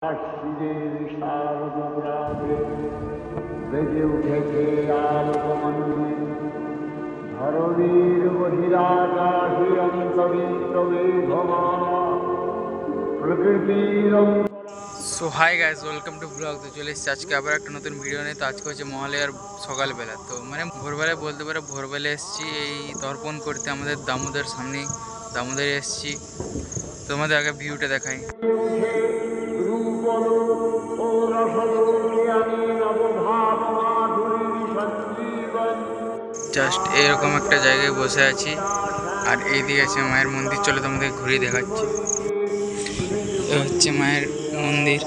কাশ্মীরের শারদগ্রামে বেজে উঠেছে আলোকমঞ্জিল। ধরণীর বহিরাকাশে অন্তরিত মেঘমালা প্রকৃতির so hi guys, welcome to blog. তো চলে এসেছি আজকে আবার একটা নতুন ভিডিও নিয়ে। তো আজকে হচ্ছে মহালয়ার সকালবেলা, তো মানে ভোরবেলায় বলতে পারো ভোরবেলা এসেছি এই তর্পণ করতে আমাদের দামোদর সামনে। দামোদরে এসেছি, তোমাদের আগে ভিউটা দেখাই। জাস্ট এরকম একটা জায়গায় বসে আছি, আর এইদিকে আছে মায়ের মন্দির। চলো তোমাদের ঘুরিয়ে দেখাচ্ছি। এ হচ্ছে মায়ের মন্দির,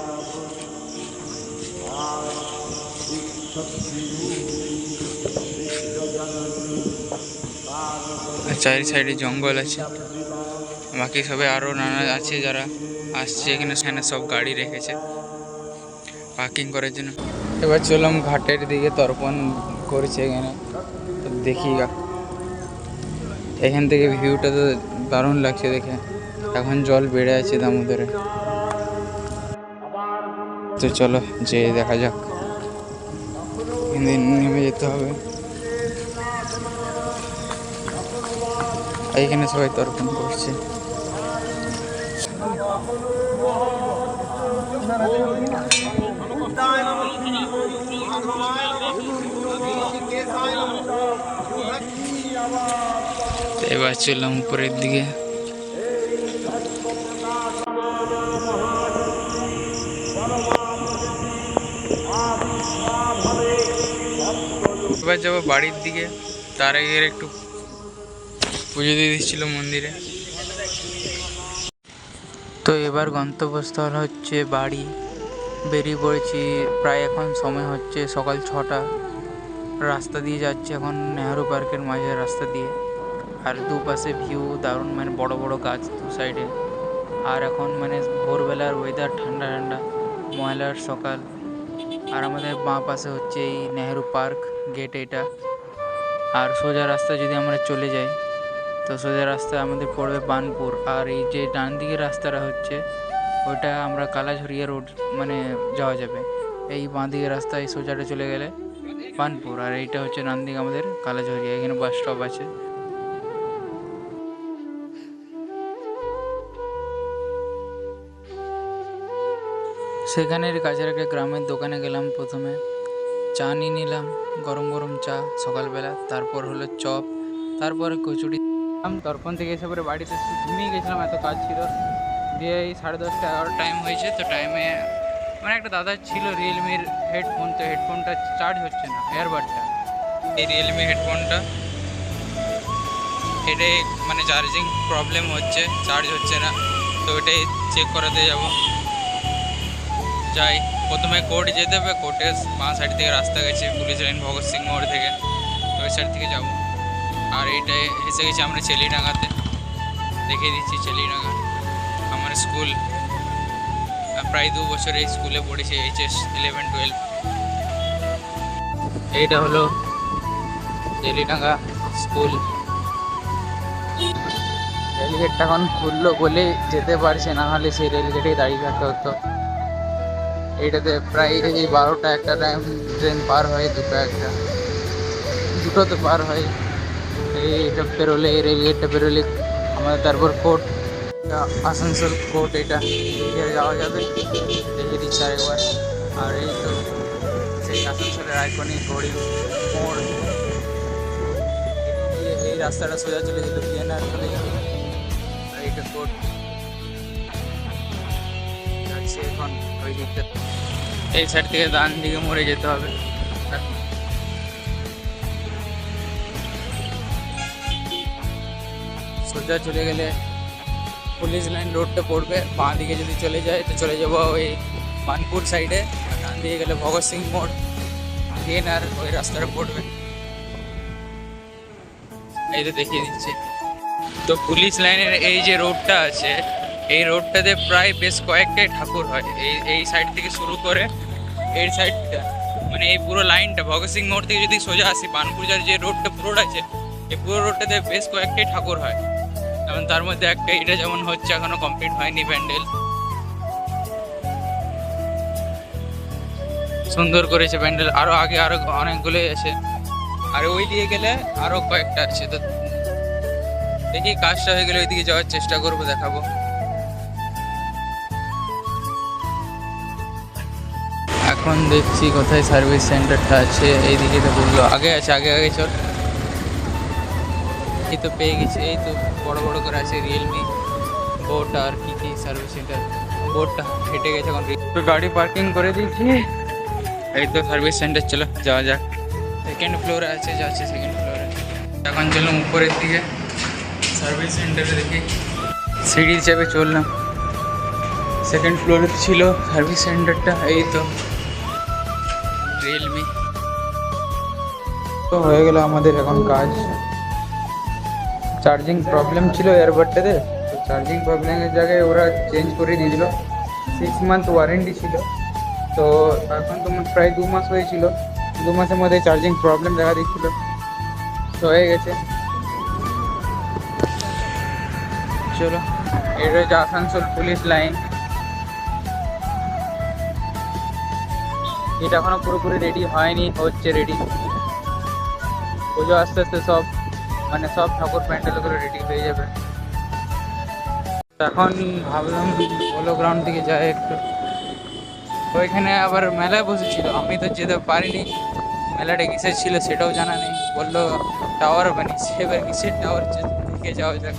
চারি সাইডে জঙ্গল আছে। বাকি সবে আরও নানা আছে যারা আসছে এখানে। সেখানে সব গাড়ি রেখেছে পার্কিং করার জন্য। এবার চললাম ঘাটের দিকে, তর্পণ করছে এখানে। দেখি এখান থেকে ভিউটা তো দারুণ লাগছে দেখে। এখন জল বেড়ে আছে দামোদরে, তো চলো যে দেখা যাক। নেমে যেতে হবে। এইখানে সবাই তর্পণ করছে। এবার চললাম উপরের দিকে। এবার যাবো বাড়ির দিকে, তার আগে একটু পুজো দিয়ে দিচ্ছিল মন্দিরে। তো এবার গন্তব্যস্থল হচ্ছে বাড়ি। বেরিয়ে পড়েছি, প্রায় এখন সময় হচ্ছে সকাল 6টা। রাস্তা দিয়ে যাচ্ছি এখন নেহেরু পার্কের মাঝের রাস্তা দিয়ে। আর দুপাশে ভিউ দারুণ, মানে বড় বড় গাছ দু সাইডে। আর এখন মানে ভোরবেলার ওয়েদার ঠান্ডা ঠান্ডা, ময়লার সকাল। আর আমাদের বাঁ পাশে হচ্ছে এই নেহেরু পার্ক গেট এটা। আর সোজা রাস্তা যদি আমরা চলে যাই, তো সোজা রাস্তায় আমাদের পড়বে বানপুর। আর এই যে ডান দিকের রাস্তাটা হচ্ছে ওইটা আমরা কালাঝরিয়া রোড মানে যাওয়া যাবে। এই বাঁ দিকের রাস্তায় সোজাটা চলে গেলে বানপুর, আর এইটা হচ্ছে ডান দিকে আমাদের কালাঝরিয়া। এখানে বাস স্টপ আছে। সেখানের কাছের একটা গ্রামের দোকানে গেলাম। প্রথমে চা নিয়ে নিলাম, গরম গরম চা সকালবেলা। তারপর হলো চপ, তারপরে কচুরি। তর্পণ থেকে এসে পরে বাড়িতে ঘুমিয়ে গেছিলাম, এত কাজ ছিল। দিয়ে এই 10:30 11 টাইম হয়েছে। তো টাইমে মানে একটা দাদা ছিল রিয়েলমির হেডফোন, তো হেডফোনটা চার্জ হচ্ছে না, এয়ারবাডটা। এই রিয়েলমি হেডফোনটা এটাই মানে চার্জিং প্রবলেম হচ্ছে, চার্জ হচ্ছে না। তো ওটাই চেক করাতে যাব। যাই, প্রথমে কোর্ট যেতে হবে। কোর্টের বাঁ সাইড থেকে রাস্তা গেছে পুলিশ লাইন ভগৎ সিং মোড় থেকে, তো ওই সাইড থেকে যাবো। আর এইটাই এসে গেছি আমরা চেলিডাঙ্গাতে। দেখিয়ে দিচ্ছি চেলিডাঙ্গা আমার স্কুল। প্রায় 2 বছর এই স্কুলে পড়েছি, HS 11 12। এইটা হলো চেলিডাঙ্গা স্কুল। রেলগেটটা এখন খুললো বলে যেতে পারছে, না হলে সেই রেলগেটেই দাঁড়িয়ে থাকতে হতো। এইটাতে প্রায় এই 12টা একটা টাইম ট্রেন পার হয়, দুটোতে পার হয়। এইটা পেরোলে, এই রেলগেটটা পেরোলে আমাদের তারপর কোর্ট, আসানসোল কোর্ট। এটা যাওয়া যাবে, দেখে দিচ্ছি আরেকবার। আর এই তো সেই আসানসোলের আইকনিক ঘড়ি মোড়। এই রাস্তাটা সোজা চলে যেত বিএনআর চলে যাবে। আর এইটা কোর্ট যাচ্ছে এখন ওই দিকটা। এই সাইড থেকে ডান দিকে মোড়ে যেতে হবে। সোজা চলে গেলে পুলিশ লাইন রোডটা পড়বে। বাঁ দিকে যদি চলে যায় তো চলে যাবো ওই বানপুর সাইডে। ডান দিকে গেলে ভগৎ সিং মোড়, আর ওই রাস্তাটা পড়বে। এই তো দেখিয়ে দিচ্ছি। তো পুলিশ লাইনের এই যে রোডটা আছে, এই রোডটাতে প্রায় বেশ কয়েকটাই ঠাকুর হয়। এই সাইড থেকে শুরু করে এই সাইডটা, মানে এই পুরো লাইনটা ভগৎ সিং মোড় থেকে যদি সোজা আসি বানপুর যার যে রোডটা পুরোটা আছে, এই পুরো রোডটাতে বেশ কয়েকটাই ঠাকুর হয়। যেমন তার মধ্যে একটা এটা যেমন হচ্ছে এখনো কমপ্লিট হয়নি প্যান্ডেল। সুন্দর করেছে প্যান্ডেল, আরো আগে আরো অনেকগুলো আছে, আর ওই দিকে গেলে আরো কয়েকটা আছে। তো দেখি কাজটা হয়ে গেলে ওইদিকে যাওয়ার চেষ্টা করবো, দেখাবো। এখন দেখছি কোথায় সার্ভিস সেন্টারটা আছে, এইদিকে তো বললো আগে আছে, আগে আগে চল। এই তো পেয়ে গেছি, এই তো বড় বড় করে আছে রিয়েলমি, বোট আর কি কি সার্ভিস সেন্টার। বোটটা হেঁটে গেছে এখন, তো গাড়ি পার্কিং করে দিয়েছি। এই তো সার্ভিস সেন্টার, চলো যাওয়া যাক। সেকেন্ড ফ্লোরে আছে, যাচ্ছে সেকেন্ড ফ্লোরে। এখন চললাম উপরের দিকে সার্ভিস সেন্টারে, দেখি সিঁড়ি চেপে চললাম। সেকেন্ড ফ্লোরে ছিল সার্ভিস সেন্টারটা, এই তো রিয়েলমি। তো হয়ে গেল আমাদের এখন কাজ। চার্জিং প্রবলেম ছিল এয়ারবাডটাতে, তো চার্জিং প্রবলেমের জায়গায় ওরা চেঞ্জ করে দিয়েছিল। 6 মান্থ ওয়ারেন্টি ছিল, তো এখন তো প্রায় 2 মাস হয়েছিল। 2 মাসের মধ্যে চার্জিং প্রবলেম দেখা দিচ্ছিল, তো হয়ে গেছে। চলো, এটা হচ্ছে আসানসোল পুলিশ লাইন। এটা এখনো পুরোপুরি রেডি হয়নি, হচ্ছে রেডি। পুজো আস্তে আস্তে সব মানে সব ঠাকুর প্যান্ডেল করে রেডি হয়ে যাবে। এখন ভাবলাম পোলো গ্রাউন্ড দিকে যাই একটু। ওইখানে আবার মেলায় বসেছিল, আমি তো যেতে পারিনি। মেলাটা কিসের ছিল সেটাও জানা নেই, বললো টাওয়ার বানিয়েছে। এবার কিসের টাওয়ার দিকে যাওয়া যাক।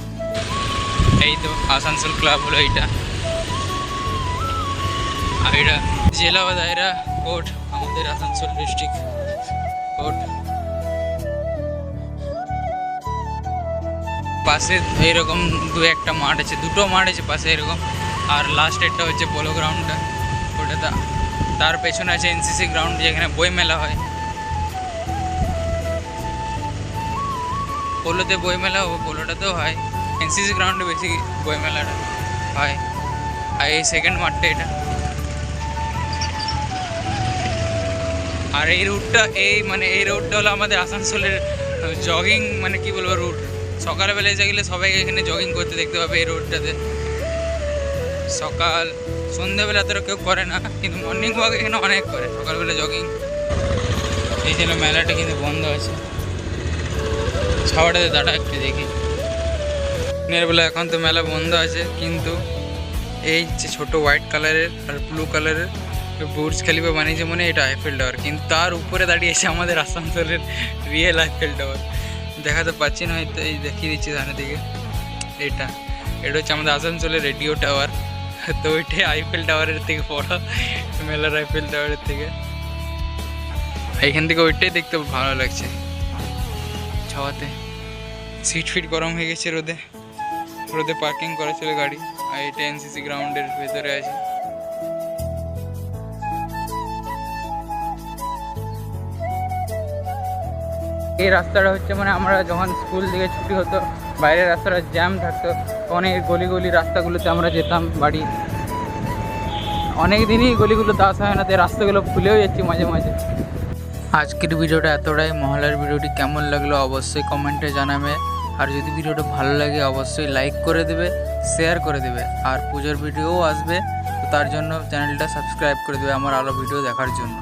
এই তো আসানসোল ক্লাব হলো এইটা, আর এটা জেলা বা দায়রা কোর্ট, আমাদের আসানসোল ডিস্ট্রিক্ট কোর্ট। পাশে এইরকম দু একটা মাঠ আছে, দুটো মাঠ আছে পাশে এরকম। আর লাস্ট একটা হচ্ছে পোলো গ্রাউন্ডটা, ওটা তার পেছনে আছে এনসিসি গ্রাউন্ড, যেখানে বই মেলা হয়। পোলোতে বই মেলা ও পোলোটাতেও হয়, এনসিসি গ্রাউন্ডে বেশি বই মেলাটা হয়। আর এই সেকেন্ড মাঠটা এটা। আর এই রুটটা এই রুটটা হলো আমাদের আসানসোলের জগিং, মানে কি বলবো, রুট। সকালবেলায় গেলে সবাইকে এখানে জগিং করতে দেখতে পাবে এই রোডটাতে। সকাল সন্ধ্যাবেলা তো কেউ করে না, কিন্তু মর্নিং ওয়াক এখানে অনেক করে, সকালবেলা জগিং। এই জন্য মেলাটা কিন্তু বন্ধ আছে। ছাওয়াটাতে দাঁড়া একটু দেখি। দিনের বেলা এখন তো মেলা বন্ধ আছে, কিন্তু এই যে ছোটো হোয়াইট কালারের আর ব্লু কালারের বুর্জ খলিফা বানিয়েছে মনে, এটা আইফেল টাওয়ার, কিন্তু তার উপরে দাঁড়িয়েছে আমাদের আসানসোলের রিয়েল আইফেল টাওয়ার। দেখাতে পাচ্ছি না হয়তো, এই দেখিয়ে দিচ্ছি সামনের দিকে। এটা হচ্ছে আমাদের আসানসোলের রেডিও টাওয়ার। তো ওইটাই আইফেল টাওয়ারের থেকে বড়, মেলার আইফেল টাওয়ারের থেকে। এইখান থেকে ওইটাই দেখতে ভালো লাগছে ছাওয়াতে। সিট ফিট গরম হয়ে গেছে রোদে, রোদে পার্কিং করা ছিল গাড়ি। আর এটা এনসিসি গ্রাউন্ডের ভেতরে আছে। এই রাস্তাটা হচ্ছে মানে আমরা যখন স্কুল থেকে ছুটি হতো, বাইরের রাস্তাটা জ্যাম থাকতো, অনেক গলি গলি রাস্তাগুলোতে আমরা যেতাম বাড়ি। অনেক দিনই গলিগুলোতে আসা হয় না, তো রাস্তাগুলো ভুলেও যাচ্ছি মাঝে মাঝে। আজকের ভিডিওটা এতটাই। মহলার ভিডিওটি কেমন লাগলো অবশ্যই কমেন্টে জানাবে। আর যদি ভিডিওটা ভালো লাগে অবশ্যই লাইক করে দেবে, শেয়ার করে দেবে। আর পুজোর ভিডিওও আসবে, তো তার জন্য চ্যানেলটা সাবস্ক্রাইব করে দেবে আমার আরও ভিডিও দেখার জন্য।